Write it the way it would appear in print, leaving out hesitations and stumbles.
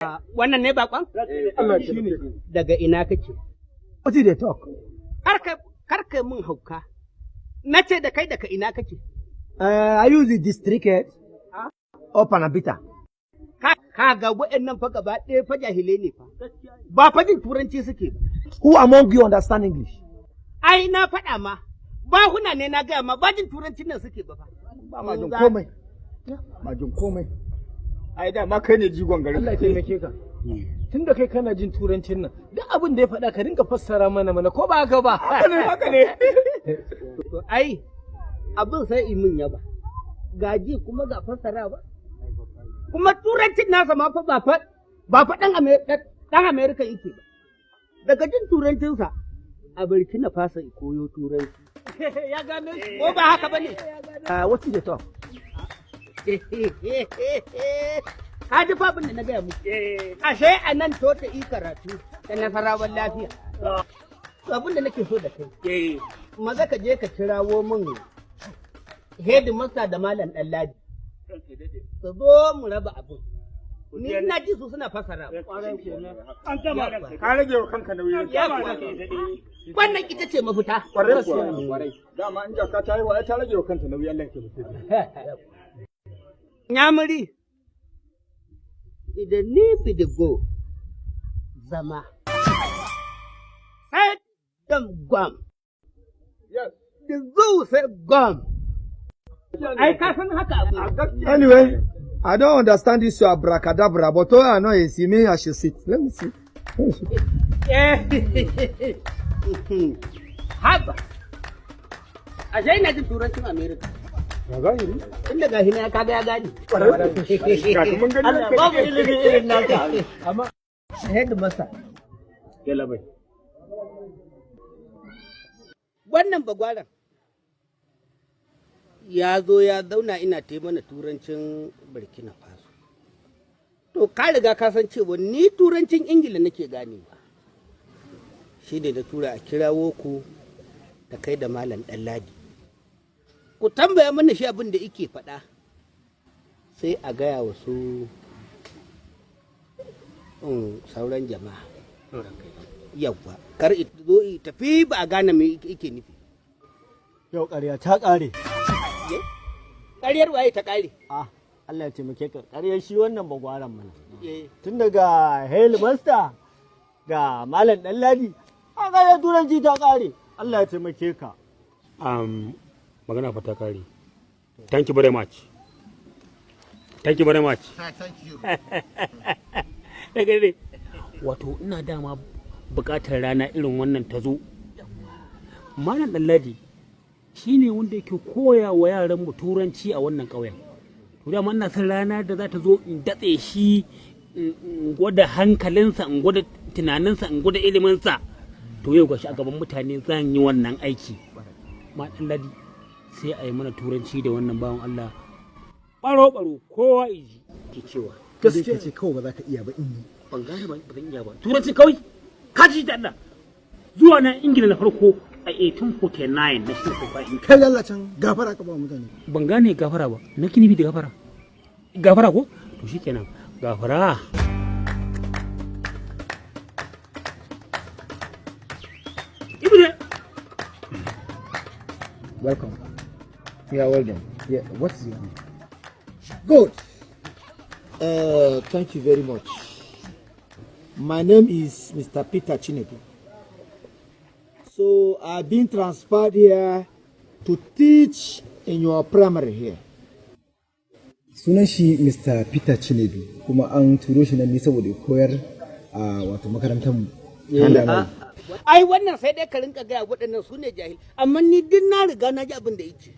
Wannan ne bakon? Allah shi ne. Daga ina kake? What did they talk? Karka mun hauka. Na ce da kai daga ina kake? I use the district head. Or Panabita. Ka ga waɗannan fa gaba ɗaya fa jahilai ne fa. Ba fa jin turanci suke ba. Who among you understand English? Ai na faɗa ma. Ba huna ne na gaya ma ba jin turancin nan suke ba fa. Ba ma jin komai. Ba jin komai. Ai da ma kai ne jigon garin. Allah ya taimake ka. Tunda kai kana jin turancin nan, duk abin da ya faɗa ka dinga fassara mana ko ba haka ba. Haka ne. Ai abin sai imin ya ba. Gaji kuma ga fassara ba. Kuma turancin nasa ma fa ba fa ɗan Amerika yake ba. Daga jin turancinsa a Burkina Faso koyo turanci. Ya gano ko ba haka ba ne? What did they talk? Ka ji fa abin da na gaya muku. Ashe a nan tota yi karatu da nasarawan lafiya. Abin da nake so da kai. Maza ka je ka kirawo min headmaster da malam Ɗanladi. Su zo mu raba abin. Ni ina ji su suna fasara. An gama ka rage wa kanka nauyi. Wannan ita ce mafita. Kwarai. Dama in jaka ta yi wa ta rage wa kanta nauyi Allah ke mutu. Nyamuri. Idan ni bidigo zama. Sai dan gwam. Yes. The zoo sai gwam. Ai ka san haka abu. Anyway, I don't understand this your abracadabra, but all I know is you mean I should sit. Let me see. Haba. Ashe ina jin turancin Amerika. Ya gani? Inda gashi na kaga ya gani. Ga mun gani. Allah babu ilimi irin naka. Amma headmaster. Yalla bai. Wannan bagwaran ya zo ya zauna ina mana turancin Burkina Faso. To ka riga ka san cewa ni turancin Ingila nake ganewa. Shi ne da tura a kirawo ku da kai da malam Ɗanladi. Ku tambaya mana shi abin da yake faɗa. Sai a gaya wa su sauran jama'a. Yawwa, kar zo tafi ba a gane me yake nufi. Yau ƙarya ta ƙare. Ƙaryar waye ta ƙare? Allah ya taimake ka. Ƙaryar shi wannan bagwaran mana. Tun daga headmaster ga malam Ɗanladi, an ƙarya turanci ta ƙare. Allah ya taimake ka. Magana fa ta kare. Thank you very much. Thank you very much. Thank you. Wato ina dama bukatar rana irin wannan ta zo. Malam Ɗanladi shi ne wanda yake koya wa yaran mu turanci a wannan ƙauyen. To dama ina son rana da za ta zo in datse shi, in gwada hankalinsa, in gwada tunaninsa, in gwada iliminsa. To yau gashi a gaban mutane zan yi wannan aiki. Malam Ɗanladi sai a yi mana turanci da wannan bawan Allah. Baro kowa iji ke cewa. Gaskiya ce kawai ba za ka iya ba in yi. Ban gane ba zan iya ba. Turanci kawai. Ka ji da Allah. Zuwa na Ingila na farko a 1849 na shi ko in Kai Allah can gafara ka ba mutane. ban gane gafara ba. Na kini bi da gafara. Gafara ko? To shikenan. Gafara. Ibne. Welcome. Yeah, well done. Yeah, what's your name? Good. Thank you very much. My name is Mr. Peter Chinedu. So I've been transferred here to teach in your primary here. Sunan shi Mr. Peter Chinedu kuma an turo shi nan ne saboda koyar a wato makarantar mu. Ai wannan sai dai ka rinka gaya waɗannan su ne jahil, amma ni duk na riga na ji abin da yake.